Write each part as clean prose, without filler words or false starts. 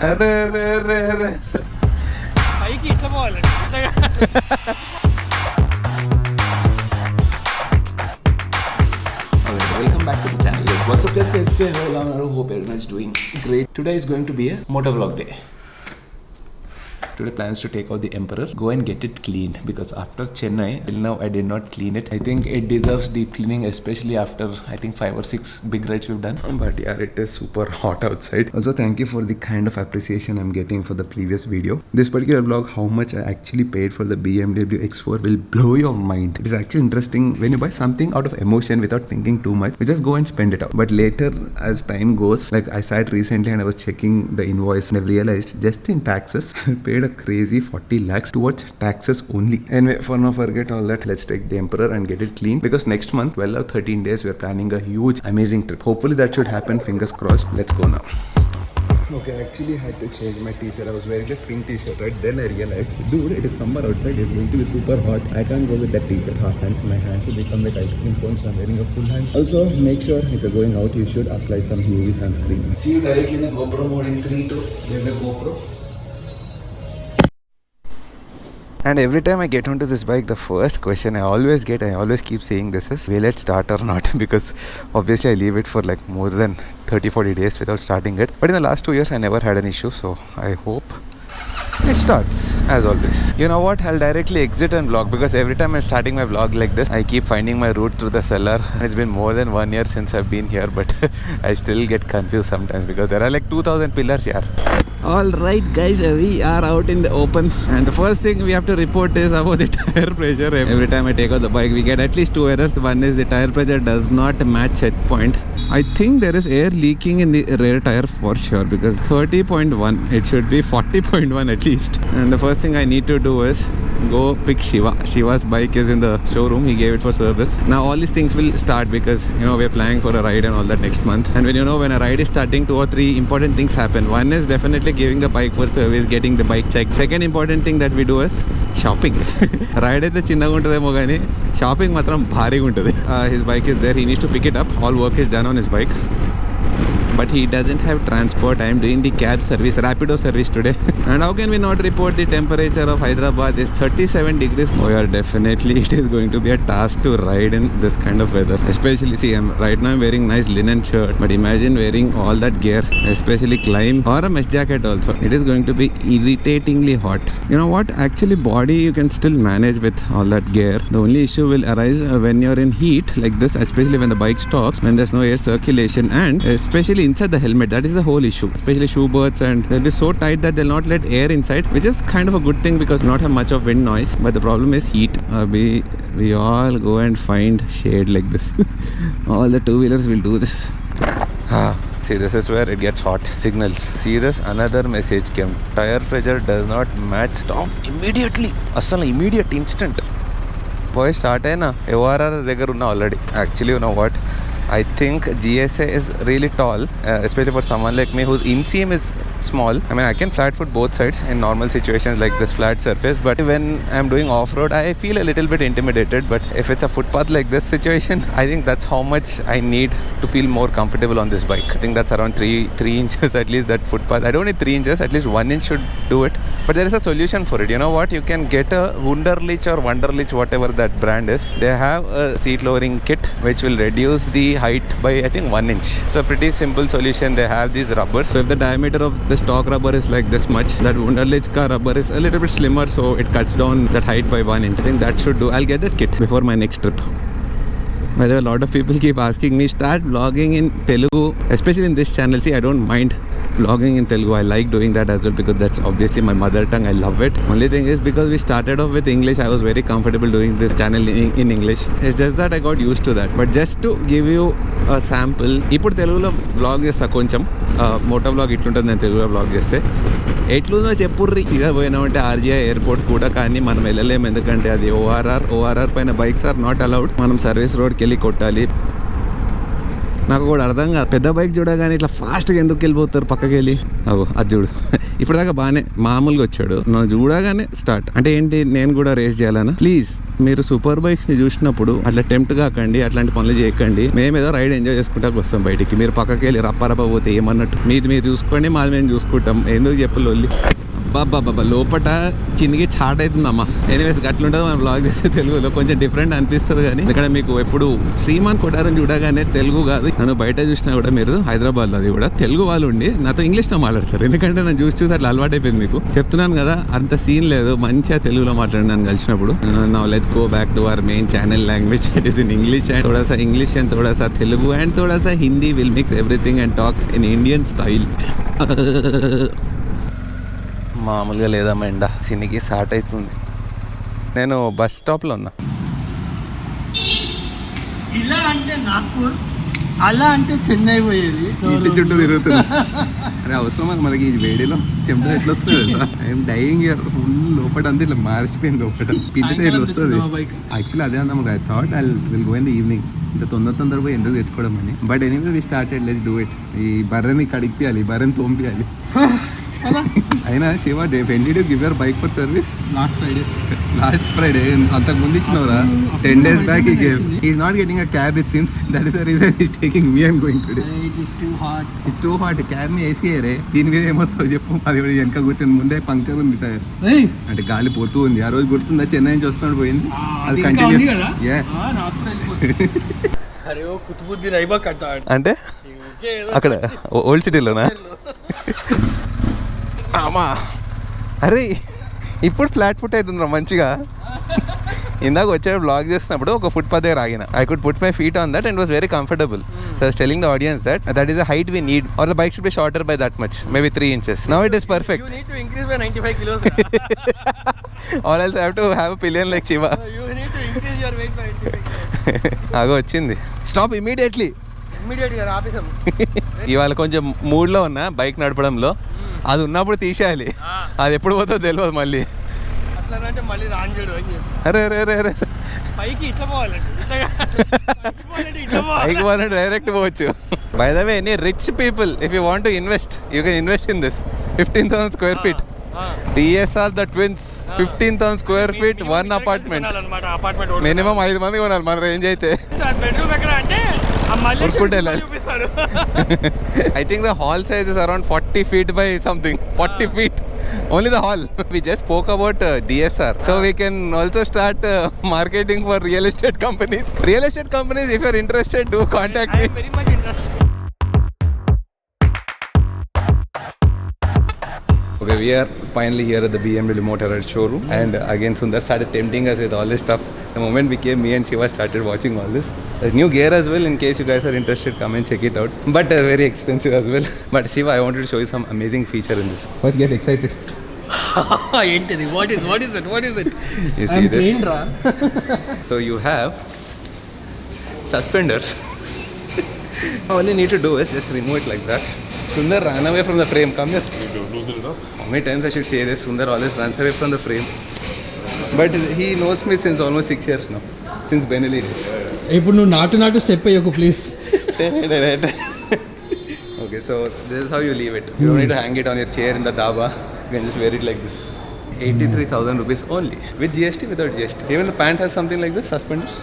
అరే అరే అరే అరే పైకి ఇట్లా పోవాలండి. Welcome back to the channel. Yes, what's up guys? Hello, hope everyone is doing great. Today is going to be a motor vlog day. Today plans to take out the Emperor, go and get it cleaned, because after Chennai, till now I did not clean it. I think it deserves deep cleaning, especially after I think 5 or 6 big rides we've done. But yeah, it is super hot outside. Also, thank you for the kind of appreciation I'm getting for the previous video. This particular vlog, how much I actually paid for the BMW X4 will blow your mind. It is actually interesting when you buy something out of emotion without thinking too much. You just go and spend it out. But later, as time goes, like I sat recently and I was checking the invoice and I realized just in taxes, I paid a crazy 40 lakhs towards taxes only. Anyway, for now forget all that, let's take the Emperor and get it clean, because next month 12 or 13 days we are planning a huge amazing trip. Hopefully that should happen, fingers crossed. Let's go now. Okay, I actually had to change my t-shirt. I was wearing a pink t-shirt, right? Then I realized, dude, it is summer outside, it's going to be super hot. I can't go with that t-shirt half hands. My hands will become like ice cream cones, so I'm wearing a full hands. Also, make sure if you're going out, you should apply some UV sunscreen. See you directly in the GoPro mode in 3, 2. There's a GoPro. And every time I get onto this bike, the first question I always keep saying this is, will it start or not? Because obviously I leave it for like more than 30-40 days without starting it. But in the last 2 years, I never had an issue. So I hope it starts as always. You know what? I'll directly exit and vlog, because every time I'm starting my vlog like this, I keep finding my route through the cellar. It's been more than 1 year since I've been here, but I still get confused sometimes because there are like 2000 pillars here. Alright guys, we are out in the open, and the first thing we have to report is about the tire pressure. Every time I take out the bike, we get at least 2 errors. One is the tire pressure does not match set point. I think there is air leaking in the rear tire for sure, because 30.1, it should be 40.1 at least. And the first thing I need to do is go pick Shiva. Shiva's bike is in the showroom. He gave it for service. Now all these things will start, because you know we're planning for a ride and all that next month. And when when a ride is starting, 2 or 3 important things happen. One is definitely giving the bike for service, getting the bike checked. Second important thing that we do is shopping. Ride అయితే చిన్నగా ఉంటుందేమో కానీ shopping మాత్రం భారీగా ఉంటుంది. His bike is there. He needs to pick it up. All work is done on his bike, but he doesn't have transport. I am doing the cab service, Rapido service today. And how can we not report the temperature of Hyderabad is 37 degrees. Oh yeah, definitely it is going to be a task to ride in this kind of weather. Especially, see, right now I'm wearing nice linen shirt, but imagine wearing all that gear, especially climb or a mesh jacket also. It is going to be irritatingly hot. You know what? Actually, body you can still manage with all that gear. The only issue will arise when you're in heat like this, especially when the bike stops, when there's no air circulation, and especially inside the helmet. That is the whole issue, especially shoe berths, and they'll be so tight that they'll not let air inside, which is kind of a good thing because not have much of wind noise. But the problem is heat. We all go and find shade like this. All the two-wheelers will do this. See, this is where it gets hot. Signals. See this? Another message came. Tire pressure does not match. Stop immediately. Asal immediate instant. Boy, start hai na. ORR దగ్గర ఉన్నా already. Actually, you know what? I think GSA is really tall, especially for someone like me whose inseam is small. I mean, I can flat foot both sides in normal situations like this flat surface, but when I'm doing off-road, I feel a little bit intimidated. But if it's a footpath like this situation, I think that's how much I need to feel more comfortable on this bike. I think that's around 3 inches at least, that footpath. I don't need 3 inches, at least 1 inch should do it. But there is a solution for it. You know what? You can get a Wunderlich or Wunderlich, whatever that brand is. They have a seat lowering kit which will reduce the height by I think 1 inch. It's a pretty simple solution. They have these rubbers. So if the diameter of the stock rubber is like this much, that Wunderlich ka rubber is a little bit slimmer, so it cuts down that height by 1 inch. I think that should do. I'll get that kit before my next trip. By the way, a lot of people keep asking me, start vlogging in Telugu, especially in this channel. See, I don't mind vlogging in Telugu. I like doing that as well, because that's obviously my mother tongue. I love it. Only thing is, because we started off with English, I was very comfortable doing this channel in English. It's just that I got used to that. But just to give you a sample, ఇప్పుడు తెలుగులో vlog చేస్తా కొంచెం. Moto vlog ఇట్లుంటుంది నేను తెలుగులో vlog చేస్తే. ఎట్లుందో చెప్పుర్రి. సీదా పోయినామంటే ఆర్జీఐ ఎయిర్పోర్ట్ కూడా, కానీ మనం వెళ్ళలేము, ఎందుకంటే అది ఓఆర్ఆర్ పైన బైక్స్ ఆర్ నాట్ అలౌడ్. మనం సర్వీస్ రోడ్కి వెళ్ళి కొట్టాలి. నాకు కూడా అర్థం కాదు, పెద్ద బైక్ చూడగానే ఇట్లా ఫాస్ట్గా ఎందుకు వెళ్ళిపోతారు పక్కకి వెళ్ళి. అది చూడు ఇప్పుడు దాకా బాగానే మామూలుగా వచ్చాడు, నన్ను చూడగానే స్టార్ట్. అంటే ఏంటి, నేను కూడా రేస్ చేయాలన్నా? ప్లీజ్ మీరు సూపర్ బైక్స్ ని చూసినప్పుడు అట్లా టెంప్ట్ కాకండి, అట్లాంటి పనులు చేయకండి. మేమేదో రైడ్ ఎంజాయ్ చేసుకుంటా వస్తాం బయటికి, మీరు పక్కకి వెళ్ళి రప్ప పోతే ఏమన్నట్టు. మీరు చూసుకోండి, మాది మేము చూసుకుంటాం. ఎందుకు చెప్పు లొల్లి. బాబా లోపట చిన్నకి చాట్ అవుతుందమ్మా. ఎనీవేస్ అట్లుంటుంది మనం బ్లాగ్ చేస్తే తెలుగులో కొంచెం డిఫరెంట్ అనిపిస్తుంది. కానీ ఇక్కడ మీకు ఎప్పుడు శ్రీమాన్ కొటారుని చూడగానే తెలుగు కాదు, నన్ను బయట చూసినా కూడా మీరు హైదరాబాద్లో అది కూడా తెలుగు వాళ్ళు ఉండి నాతో ఇంగ్లీష్లో మాట్లాడతారు. ఎందుకంటే నేను చూసి అట్లా అలవాటు అయిపోయింది. మీకు చెప్తున్నాను కదా, అంత సీన్ లేదు, మంచిగా తెలుగులో మాట్లాడి నన్ను కలిసినప్పుడు. Now let's go back to our main channel language, that is in English. And थोड़ा-सा ఇంగ్లీష్ అండ్ थोड़ा-सा తెలుగు అండ్ थोड़ा-सा Hindi. Will mix everything and talk in Indian style. మామూలుగా లేదమ్మా ఎండ, సినికి స్టార్ట్ అవుతుంది. నేను బస్ స్టాప్లో ఉన్నా. ఇలా అంటే నాగ్పూర్, అలా అంటే చెన్నై పోయేది. ఇంటి చుట్టూ తిరుగుతుంది. అరే అవసరం అది మనకి ఈ వేడిలో చెమట ఎట్లా వస్తుంది తెలుసా? I'm dyeing year. ఫుల్ లోపల అంతా ఇట్లా మారిచిపోయింది, లోపల పిండితే ఇట్లా వస్తుంది. యాక్చువల్లీ అదే అన్నాము, I thought I will go in the evening. ఇంత తొందర పోయి ఎందుకు తెచ్చుకోవడం అని. But anyway we started, let's do it. ఈ బర్రెని కడిగిపియాలి, ఈ బర్రెని తోంపియాలి. అయినా Shiva, when did you give your bike for service? Last Friday. అంతకు ముందు ఇచ్చినవరా? 10 days back he gave. He is not getting a cab, it seems. That is the reason he is taking me and going today. It is too hot. It's too hot. Cab మీ AC రే. దీని మీద ఏమొస్తావు చెప్పు. అది వెనక కూర్చొని ముందే puncture ఉంది టైర్. అంటే గాలి పోతూ ఉంది. ఆ రోజు గుర్తుందా, చెన్నై నుంచి వస్తున్నాడు పోయింది. అది కంటిన్యూ. అరే ఓ కుతుబుద్దీన్ ఐబాక్ కట్టాడు అంటే అక్కడ ఓల్డ్ సిటీలోనా? అమ్మా అరే ఇప్పుడు ఫ్లాట్ ఫుట్ అవుతుందిరా మంచిగా. ఇందాక వచ్చే బ్లాగ్ చేస్తున్నప్పుడు ఒక ఫుట్పాత్ దగ్గర ఆగిన. I could put my feet on that and was very comfortable. So I was telling the audience that is the height we need or the bike should be shorter by that much, maybe 3 inches. Now it is perfect. You need to increase by 95 kilos. Or else I have to have a pillion like Shiva. You need to increase your weight by 95 kilos. ఆగో వచ్చింది. Stop immediately. ఇమ్మీడియట్గా ఆపేసాం. ఇవాళ కొంచెం మూడ్లో ఉన్నా bike నడపడంలో. అది ఉన్నప్పుడు తీసేయాలి, అది ఎప్పుడు పోతుందో తెలియదు మళ్ళీ. అట్లా మళ్ళీ రాంజాడు అని చెప్పి. అరే అరే అరే అరే పైకి ఇట్లా పోవాలండి, పైకి పోవాలంటే డైరెక్ట్ పోవచ్చు. By the way, any rich people if you want to invest, you can invest in this 15,000 square feet. DSR the twins, 15,000 square feet, one apartment. Minimum 5 మంది కొనాలి మన రేంజ్ అయితే. బెడ్రూమ్ ఎక్కడ అంటే I think the hall size is around 40 feet by something. 40 feet. Only the hall. We just spoke about DSR. So we can also start marketing for real estate companies. Real estate companies, if you're interested, do contact me. I am very much interested. Okay, we are finally here at the BMW Motorrad showroom, and again Sundar started tempting us with all this stuff. The moment we came, me and Shiva started watching all this. There's new gear as well. In case you guys are interested, come and check it out. But very expensive as well. But Shiva, I wanted to show you some amazing feature in this. First, get excited. ఏంటిది? What is it? You see this? So you have suspenders. All you need to do is just remove it like that. Sundar ran away from the frame. Come here. Loosen it up. How many times I should say this? Sundar always runs away from the frame. But he knows me since almost 6 years now. Since Benelli days. ఇప్పుడు నువ్వు నాటు step అయ్యకు please. Okay, so this is how you leave it. You don't need to hang it on your chair in the dhaba. You can just wear it like this. 83,000 rupees only. With GST, without GST. Even the pant has something like this, suspenders.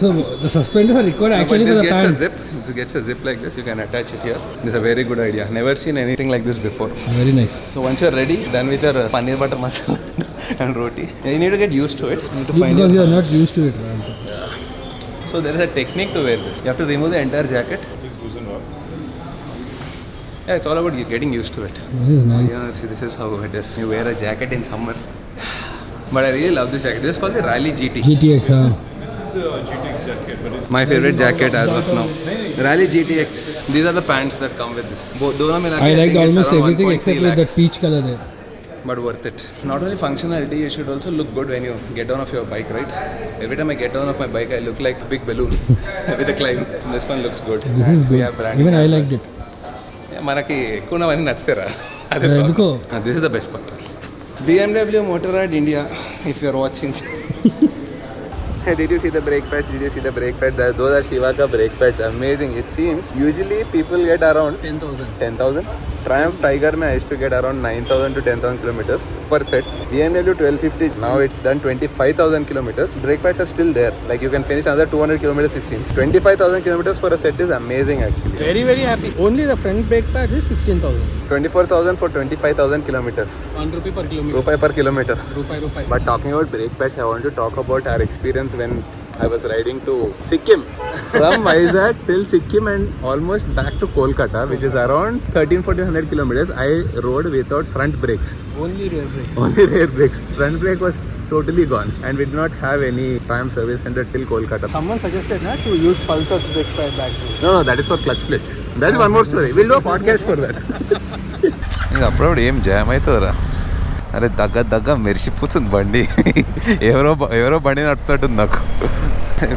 So the suspenders are required actually for the pant. This gets a zip like this. You can attach it here. This is a very good idea. Never seen anything like this before. Very nice. So once you're ready, done with your paneer butter masala and roti, you need to get used to it. You need to find because you are not used to it. Yeah. So there is a technique to wear this. You have to remove the entire jacket. Please loosen up. Yeah, it's all about getting used to it. This is nice. Yeah, see, this is how it is. You wear a jacket in summer. But I really love this jacket. This is called the Rally GT. GTX, This is the GTX jacket. But it's My favorite jacket as of now. Rally GTX. These are the pants that come with this. I liked almost everything except with that peach color there. But worth it. Not only functionality, you should also look good when you get down off your bike, right? Every time I get down off my bike, I look like a big balloon with a climb. This one looks good. This is We good. have branding Even I as well. liked it. మనకి ఎక్కువవన్నీ నచ్చుతారా? ఎందుకో? This is the best part. BMW Motorrad India, if you are watching. Did you see the brake pads? Did you see the brake pads? Those are Shivaka brake pads. Amazing. It seems usually people get around 10,000. 10,000. Triumph Tiger mein I used to get around 9,000 to 10,000 kilometers per set. BMW 1250 now it's done 25,000 kilometers. Brake pads are still there. Like you can finish another 200 kilometers it seems. 25,000 kilometers for a set is amazing actually. Very, very happy. Only the front brake pad is 16,000. 24,000 for 25,000 kilometers. 1 rupee per kilometer. Rupee per kilometer. Rupee. But talking about brake pads, I want to talk about our experience when I was riding to Sikkim. From Vizag till Sikkim and almost back to Kolkata, which is around 1300-1400 kilometers, I rode without front brakes. Only rear brake. Only rear brakes. Front brake was totally gone and we did not have any Triumph service center till Kolkata. Someone suggested to use Pulsar's brake pad back. No, that is for clutch plates. That is one more story. We'll do a podcast for that. అప్పుడప్పుడు ఏం jam అవుతుందిరా అరే దగ్గర మెరిసిపోతుంది బండి ఎవరో బండి నడుపుతున్నట్టుంది నాకు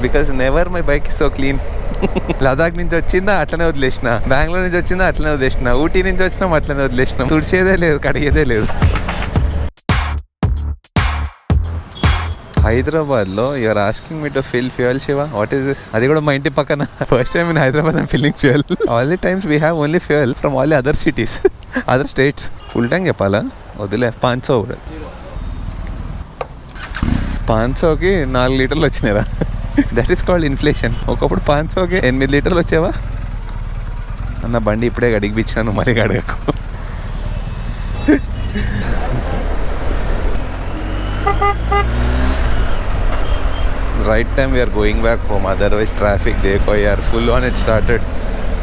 because never my bike so clean Ladakh నుంచి వచ్చిందా అట్లనే వదిలేసిన బెంగళూరు నుంచి వచ్చిందా అట్లనే వదిలేసిన ఊటీ నుంచి వచ్చినాం అట్లనే వదిలేసినాం తుడిచేదే లేదు కడిగేదే లేదు హైదరాబాద్లో you're asking me to fill fuel Shiva what is this అది కూడా మా ఇంటి పక్కన first time in Hyderabad I'm filling fuel all the times we have only fuel from all the other cities other states full tank చెప్పాలా వదిలే 500 కూడా 500కి 4 లీటర్లు వచ్చినాయిరా దట్ ఈస్ కాల్డ్ ఇన్ఫ్లేషన్ ఒకప్పుడు 500కి 8 లీటర్లు వచ్చావా అన్న బండి ఇప్పుడే గడిగిపించాను మరి గడగకు right time we are going back home, otherwise traffic dekho yaar full on it started.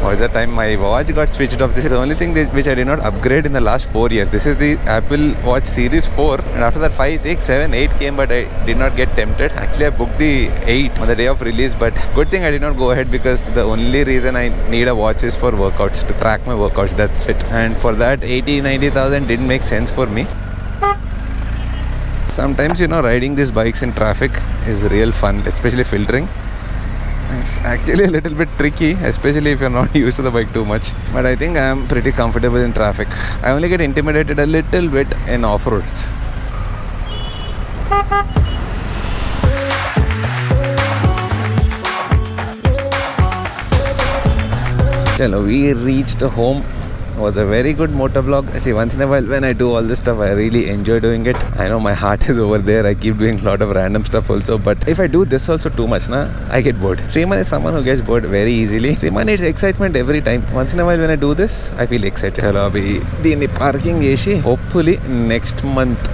Was the time my watch got switched off. This is the only thing which I did not upgrade in the last 4 years. This is the Apple Watch Series 4 and after that 5, 6, 7, 8 came but I did not get tempted. Actually I booked the 8 on the day of release but good thing I did not go ahead because the only reason I need a watch is for workouts, to track my workouts, that's it. And for that 80,000-90,000 didn't make sense for me. Sometimes riding these bikes in traffic is real fun, especially filtering. It's actually a little bit tricky, especially if you're not used to the bike too much. But I think I am pretty comfortable in traffic. I only get intimidated a little bit in off-roads. Chalo, we reached home. Was a very good motor vlog. See, once in a while when I do all this stuff I really enjoy doing it. I know my heart is over there, I keep doing a lot of random stuff also, but if I do this also too much I get bored. Sriman is someone who gets bored very easily. Sriman needs excitement every time. Once in a while when I do this I feel excited. Hello abhi dini parking chesi hopefully next month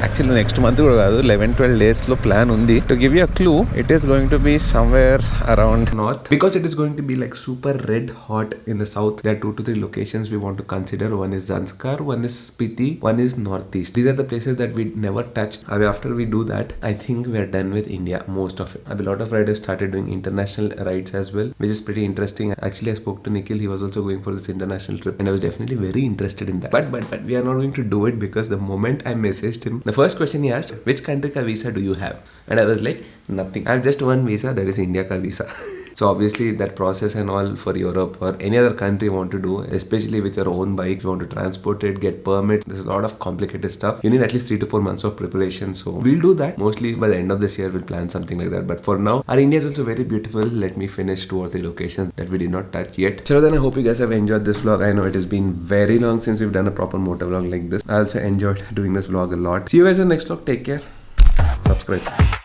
actually next month kuda kaadu 11-12 days lo plan undi. To give you a clue, it is going to be somewhere around north because it is going to be like super red hot in the south. There are 2 to 3 locations we want to consider. One is Zanskar, one is Spiti, one is Northeast. These are the places that we never touched. After we do that, I think we are done with India, most of it. A lot of riders started doing international rides as well, which is pretty interesting. Actually, I spoke to Nikhil. He was also going for this international trip and I was definitely very interested in that. But we are not going to do it because the moment I messaged him, the first question he asked, which country ka visa do you have? And I was like, nothing. I have just one visa, that is India ka visa. So obviously that process and all for Europe or any other country you want to do, especially with your own bike, you want to transport it, get permits, there's a lot of complicated stuff. You need at least 3 to 4 months of preparation. So we'll do that. Mostly by the end of this year we'll plan something like that. But for now, our India is also very beautiful. Let me finish 2 or 3 locations that we did not touch yet. So then I hope you guys have enjoyed this vlog. I know it has been very long since we've done a proper motor vlog like this. I also enjoyed doing this vlog a lot. See you guys in the next vlog. Take care. Subscribe.